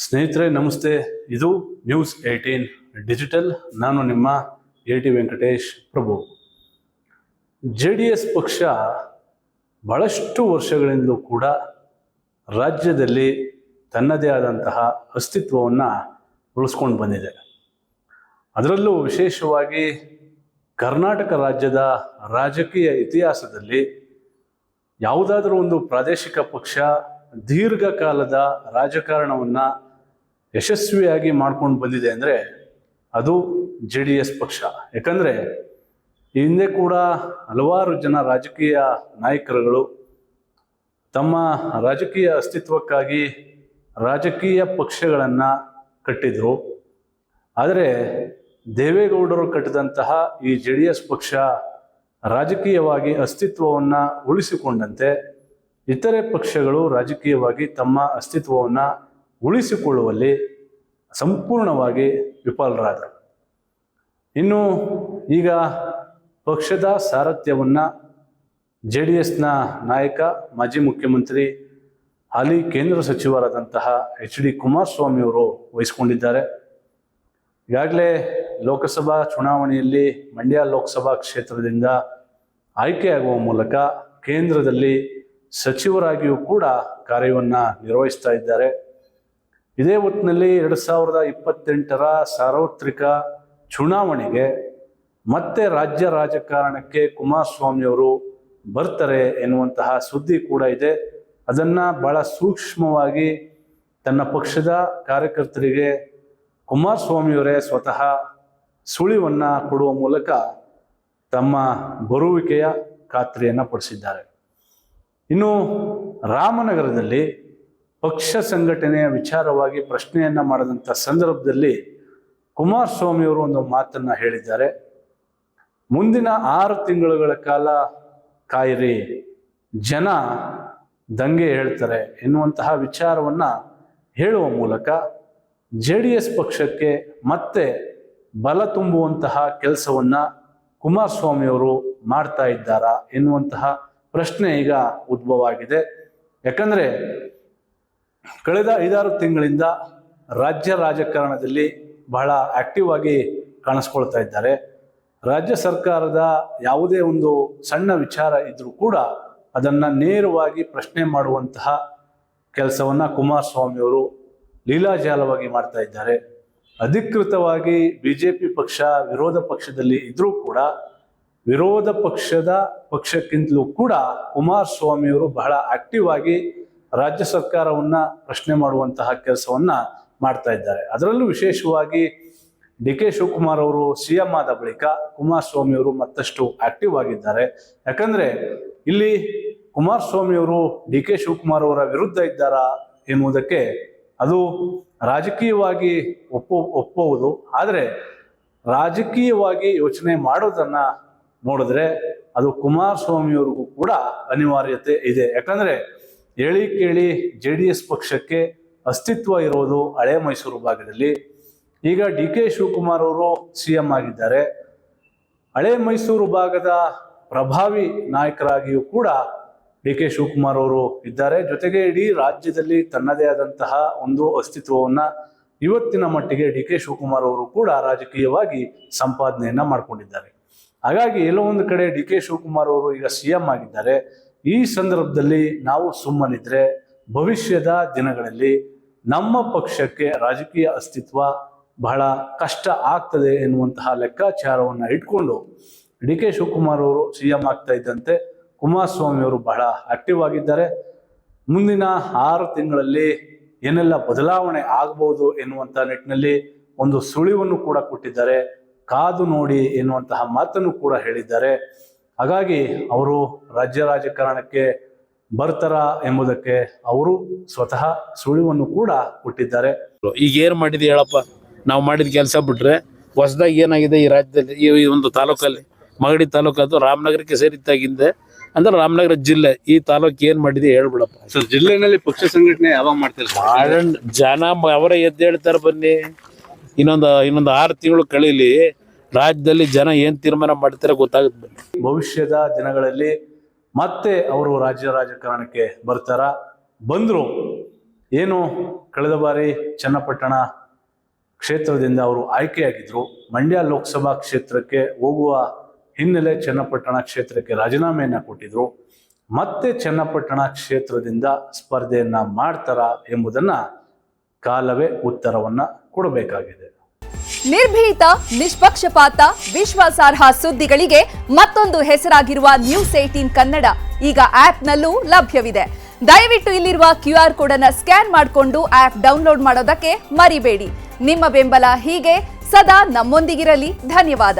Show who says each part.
Speaker 1: ಸ್ನೇಹಿತರೆ ನಮಸ್ತೆ. ಇದು ನ್ಯೂಸ್ 18 ಡಿಜಿಟಲ್. ನಾನು ನಿಮ್ಮ AT ವೆಂಕಟೇಶ್ ಪ್ರಭು. JDS ಪಕ್ಷ ಬಹಳಷ್ಟು ವರ್ಷಗಳಿಂದಲೂ ಕೂಡ ರಾಜ್ಯದಲ್ಲಿ ತನ್ನದೇ ಆದಂತಹ ಅಸ್ತಿತ್ವವನ್ನು ಉಳಿಸ್ಕೊಂಡು ಬಂದಿದೆ. ಅದರಲ್ಲೂ ವಿಶೇಷವಾಗಿ ಕರ್ನಾಟಕ ರಾಜ್ಯದ ರಾಜಕೀಯ ಇತಿಹಾಸದಲ್ಲಿ ಯಾವುದಾದ್ರೂ ಒಂದು ಪ್ರಾದೇಶಿಕ ಪಕ್ಷ ದೀರ್ಘಕಾಲದ ರಾಜಕಾರಣವನ್ನು ಯಶಸ್ವಿಯಾಗಿ ಮಾಡ್ಕೊಂಡು ಬಂದಿದೆ ಅಂದರೆ ಅದು JDS ಪಕ್ಷ. ಯಾಕಂದರೆ ಈ ಹಿಂದೆ ಕೂಡ ಹಲವಾರು ಜನ ರಾಜಕೀಯ ನಾಯಕರುಗಳು ತಮ್ಮ ರಾಜಕೀಯ ಅಸ್ತಿತ್ವಕ್ಕಾಗಿ ರಾಜಕೀಯ ಪಕ್ಷಗಳನ್ನು ಕಟ್ಟಿದರು. ಆದರೆ ದೇವೇಗೌಡರು ಕಟ್ಟಿದಂತಹ ಈ JDS ಪಕ್ಷ ರಾಜಕೀಯವಾಗಿ ಅಸ್ತಿತ್ವವನ್ನು ಉಳಿಸಿಕೊಂಡಂತೆ ಇತರೆ ಪಕ್ಷಗಳು ರಾಜಕೀಯವಾಗಿ ತಮ್ಮ ಅಸ್ತಿತ್ವವನ್ನು ಉಳಿಸಿಕೊಳ್ಳುವಲ್ಲಿ ಸಂಪೂರ್ಣವಾಗಿ ವಿಫಲರಾದರು. ಇನ್ನು ಈಗ ಪಕ್ಷದ ಸಾರಥ್ಯವನ್ನು JDSನ ನಾಯಕ ಮಾಜಿ ಮುಖ್ಯಮಂತ್ರಿ ಹಾಲಿ ಕೇಂದ್ರ ಸಚಿವರಾದಂತಹ HD ಕುಮಾರಸ್ವಾಮಿ ಅವರು ವಹಿಸಿಕೊಂಡಿದ್ದಾರೆ. ಈಗಾಗಲೇ ಲೋಕಸಭಾ ಚುನಾವಣೆಯಲ್ಲಿ ಮಂಡ್ಯ ಲೋಕಸಭಾ ಕ್ಷೇತ್ರದಿಂದ ಆಯ್ಕೆಯಾಗುವ ಮೂಲಕ ಕೇಂದ್ರದಲ್ಲಿ ಸಚಿವರಾಗಿಯೂ ಕೂಡ ಕಾರ್ಯವನ್ನು ನಿರ್ವಹಿಸ್ತಾ ಇದ್ದಾರೆ. ಇದೇ ಹೊತ್ತಿನಲ್ಲಿ 2028ರ ಸಾರ್ವತ್ರಿಕ ಚುನಾವಣೆಗೆ ಮತ್ತೆ ರಾಜ್ಯ ರಾಜಕಾರಣಕ್ಕೆ ಕುಮಾರಸ್ವಾಮಿಯವರು ಬರ್ತಾರೆ ಎನ್ನುವಂತಹ ಸುದ್ದಿ ಕೂಡ ಇದೆ. ಅದನ್ನು ಬಹಳ ಸೂಕ್ಷ್ಮವಾಗಿ ತನ್ನ ಪಕ್ಷದ ಕಾರ್ಯಕರ್ತರಿಗೆ ಕುಮಾರಸ್ವಾಮಿಯವರೇ ಸ್ವತಃ ಸುಳಿವನ್ನು ಕೊಡುವ ಮೂಲಕ ತಮ್ಮ ಬರುವಿಕೆಯ ಖಾತ್ರಿಯನ್ನು ಪಡಿಸಿದ್ದಾರೆ. ಇನ್ನು ರಾಮನಗರದಲ್ಲಿ ಪಕ್ಷ ಸಂಘಟನೆಯ ವಿಚಾರವಾಗಿ ಪ್ರಶ್ನೆಯನ್ನು ಮಾಡಿದಂಥ ಸಂದರ್ಭದಲ್ಲಿ ಕುಮಾರಸ್ವಾಮಿಯವರು ಒಂದು ಮಾತನ್ನು ಹೇಳಿದ್ದಾರೆ. ಮುಂದಿನ 6 ತಿಂಗಳುಗಳ ಕಾಲ ಕಾಯಿರಿ, ಜನ ದಂಗೆ ಹೇಳ್ತಾರೆ ಎನ್ನುವಂತಹ ವಿಚಾರವನ್ನು ಹೇಳುವ ಮೂಲಕ JDS ಪಕ್ಷಕ್ಕೆ ಮತ್ತೆ ಬಲ ತುಂಬುವಂತಹ ಕೆಲಸವನ್ನು ಕುಮಾರಸ್ವಾಮಿಯವರು ಮಾಡ್ತಾ ಇದ್ದಾರಾ ಎನ್ನುವಂತಹ ಪ್ರಶ್ನೆ ಈಗ ಉದ್ಭವ ಆಗಿದೆ. ಯಾಕಂದರೆ ಕಳೆದ 5-6 ತಿಂಗಳಿಂದ ರಾಜ್ಯ ರಾಜಕಾರಣದಲ್ಲಿ ಬಹಳ ಆಕ್ಟಿವ್ ಆಗಿ ಕಾಣಿಸ್ಕೊಳ್ತಾ ಇದ್ದಾರೆ. ರಾಜ್ಯ ಸರ್ಕಾರದ ಯಾವುದೇ ಒಂದು ಸಣ್ಣ ವಿಚಾರ ಇದ್ರೂ ಕೂಡ ಅದನ್ನು ನೇರವಾಗಿ ಪ್ರಶ್ನೆ ಮಾಡುವಂತಹ ಕೆಲಸವನ್ನು ಕುಮಾರಸ್ವಾಮಿಯವರು ಲೀಲಾಜಾಲವಾಗಿ ಮಾಡ್ತಾ ಇದ್ದಾರೆ. ಅಧಿಕೃತವಾಗಿ BJP ಪಕ್ಷ ವಿರೋಧ ಪಕ್ಷದಲ್ಲಿ ಇದ್ರೂ ಕೂಡ ವಿರೋಧ ಪಕ್ಷಕ್ಕಿಂತಲೂ ಕೂಡ ಕುಮಾರಸ್ವಾಮಿಯವರು ಬಹಳ ಆಕ್ಟಿವ್ ಆಗಿ ರಾಜ್ಯ ಸರ್ಕಾರವನ್ನು ಪ್ರಶ್ನೆ ಮಾಡುವಂತಹ ಕೆಲಸವನ್ನು ಮಾಡ್ತಾ ಇದ್ದಾರೆ. ಅದರಲ್ಲೂ ವಿಶೇಷವಾಗಿ DK ಶಿವಕುಮಾರ್ ಅವರು CM ಆದ ಬಳಿಕ ಕುಮಾರಸ್ವಾಮಿಯವರು ಮತ್ತಷ್ಟು ಆಕ್ಟಿವ್ ಆಗಿದ್ದಾರೆ. ಯಾಕಂದರೆ ಇಲ್ಲಿ ಕುಮಾರಸ್ವಾಮಿಯವರು DK ಶಿವಕುಮಾರ್ ಅವರ ವಿರುದ್ಧ ಇದ್ದಾರಾ ಎನ್ನುವುದಕ್ಕೆ ಅದು ರಾಜಕೀಯವಾಗಿ ಒಪ್ಪುವುದು. ಆದರೆ ರಾಜಕೀಯವಾಗಿ ಯೋಚನೆ ಮಾಡೋದನ್ನು ನೋಡಿದ್ರೆ ಅದು ಕುಮಾರಸ್ವಾಮಿಯವ್ರಿಗೂ ಕೂಡ ಅನಿವಾರ್ಯತೆ ಇದೆ. ಯಾಕಂದರೆ ಹೇಳಿ ಕೇಳಿ JDS ಪಕ್ಷಕ್ಕೆ ಅಸ್ತಿತ್ವ ಇರೋದು ಹಳೆ ಮೈಸೂರು ಭಾಗದಲ್ಲಿ. ಈಗ DK ಶಿವಕುಮಾರ್ ಅವರು CM ಆಗಿದ್ದಾರೆ. ಹಳೆ ಮೈಸೂರು ಭಾಗದ ಪ್ರಭಾವಿ ನಾಯಕರಾಗಿಯೂ ಕೂಡ DK ಶಿವಕುಮಾರ್ ಅವರು ಇದ್ದಾರೆ. ಜೊತೆಗೆ ಇಡೀ ರಾಜ್ಯದಲ್ಲಿ ತನ್ನದೇ ಆದಂತಹ ಒಂದು ಅಸ್ತಿತ್ವವನ್ನು ಇವತ್ತಿನ ಮಟ್ಟಿಗೆ DK ಶಿವಕುಮಾರ್ ಅವರು ಕೂಡ ರಾಜಕೀಯವಾಗಿ ಸಂಪಾದನೆಯನ್ನು ಮಾಡಿಕೊಂಡಿದ್ದಾರೆ. ಹಾಗಾಗಿ ಎಲ್ಲೋ ಒಂದು ಕಡೆ DK ಶಿವಕುಮಾರ್ ಅವರು ಈಗ CM ಆಗಿದ್ದಾರೆ. ಈ ಸಂದರ್ಭದಲ್ಲಿ ನಾವು ಸುಮ್ಮನಿದ್ರೆ ಭವಿಷ್ಯದ ದಿನಗಳಲ್ಲಿ ನಮ್ಮ ಪಕ್ಷಕ್ಕೆ ರಾಜಕೀಯ ಅಸ್ತಿತ್ವ ಬಹಳ ಕಷ್ಟ ಆಗ್ತದೆ ಎನ್ನುವಂತಹ ಲೆಕ್ಕಾಚಾರವನ್ನು ಇಟ್ಕೊಂಡು DK ಶಿವಕುಮಾರ್ ಅವರು CM ಆಗ್ತಾ ಇದ್ದಂತೆ ಕುಮಾರಸ್ವಾಮಿ ಅವರು ಬಹಳ ಆಕ್ಟಿವ್ ಆಗಿದ್ದಾರೆ. ಮುಂದಿನ 6 ತಿಂಗಳಲ್ಲಿ ಏನೆಲ್ಲ ಬದಲಾವಣೆ ಆಗಬಹುದು ಎನ್ನುವಂಥ ನಿಟ್ಟಿನಲ್ಲಿ ಒಂದು ಸುಳಿವನ್ನು ಕೂಡ ಕೊಟ್ಟಿದ್ದಾರೆ. ಕಾದು ನೋಡಿ ಎನ್ನುವಂತಹ ಮಾತನ್ನು ಕೂಡ ಹೇಳಿದ್ದಾರೆ. ಹಾಗಾಗಿ ಅವರು ರಾಜ್ಯ ರಾಜಕಾರಣಕ್ಕೆ ಬರ್ತಾರಾ ಎಂಬುದಕ್ಕೆ ಅವರು ಸ್ವತಃ ಸುಳಿವನ್ನು ಕೂಡ ಕೊಟ್ಟಿದ್ದಾರೆ.
Speaker 2: ಈಗ ಏನ್ ಮಾಡಿದೆ ಹೇಳಪ್ಪ, ನಾವು ಮಾಡಿದ ಕೆಲಸ ಬಿಟ್ರೆ ಹೊಸದಾಗಿ ಏನಾಗಿದೆ ಈ ರಾಜ್ಯದಲ್ಲಿ, ಈ ಒಂದು ತಾಲೂಕಲ್ಲಿ ಮಗಡಿ ತಾಲೂಕು, ಅದು ರಾಮನಗರಕ್ಕೆ ಸೇರಿದ್ದಾಗಿಂದೆ ಅಂದ್ರೆ ರಾಮನಗರ ಜಿಲ್ಲೆ, ಈ ತಾಲೂಕು ಏನ್ ಮಾಡಿದೆ ಹೇಳ್ಬಿಡಪ್ಪ.
Speaker 1: ಸರ್, ಜಿಲ್ಲೆನಲ್ಲಿ ಪಕ್ಷ ಸಂಘಟನೆ ಯಾವಾಗ ಮಾಡ್ತಾರೆ?
Speaker 2: ಜನ ಅವರೇ ಎದ್ದು ಹೇಳ್ತಾರೆ ಬನ್ನಿ. ಇನ್ನೊಂದು 6 ತಿಂಗಳು ಕಳೀಲಿ, ರಾಜ್ಯದಲ್ಲಿ ಜನ ಏನ್ ತೀರ್ಮಾನ ಮಾಡ್ತಾರೆ ಗೊತ್ತಾಗುತ್ತೆ.
Speaker 1: ಭವಿಷ್ಯದ ದಿನಗಳಲ್ಲಿ ಮತ್ತೆ ಅವರು ರಾಜ್ಯ ರಾಜಕಾರಣಕ್ಕೆ ಬರ್ತಾರ? ಬಂದ್ರು ಏನು ಕಳೆದ ಬಾರಿ ಚನ್ನಪಟ್ಟಣ ಕ್ಷೇತ್ರದಿಂದ ಅವರು ಆಯ್ಕೆಯಾಗಿದ್ರು, ಮಂಡ್ಯ ಲೋಕಸಭಾ ಕ್ಷೇತ್ರಕ್ಕೆ ಹೋಗುವ ಹಿನ್ನೆಲೆ ಚನ್ನಪಟ್ಟಣ ಕ್ಷೇತ್ರಕ್ಕೆ ರಾಜೀನಾಮೆಯನ್ನ ಕೊಟ್ಟಿದ್ರು. ಮತ್ತೆ ಚನ್ನಪಟ್ಟಣ ಕ್ಷೇತ್ರದಿಂದ ಸ್ಪರ್ಧೆಯನ್ನ ಮಾಡ್ತಾರಾ ಎಂಬುದನ್ನ ಕಾಲವೇ ಉತ್ತರವನ್ನ ಕೊಡಬೇಕಾಗಿದೆ.
Speaker 3: ನಿರ್ಭೀತ, ನಿಷ್ಪಕ್ಷಪಾತ, ವಿಶ್ವಾಸಾರ್ಹ ಸುದ್ದಿಗಳಿಗೆ ಮತ್ತೊಂದು ಹೆಸರಾಗಿರುವ News18 ಕನ್ನಡ ಈಗ ಆಪ್ನಲ್ಲೂ ಲಭ್ಯವಿದೆ. ದಯವಿಟ್ಟು ಇಲ್ಲಿರುವ QR ಕೋಡ್ ಅನ್ನು ಸ್ಕ್ಯಾನ್ ಮಾಡಿಕೊಂಡು ಆಪ್ ಡೌನ್ಲೋಡ್ ಮಾಡೋದಕ್ಕೆ ಮರಿಬೇಡಿ. ನಿಮ್ಮ ಬೆಂಬಲ ಹೀಗೆ ಸದಾ ನಮ್ಮೊಂದಿಗಿರಲಿ. ಧನ್ಯವಾದ.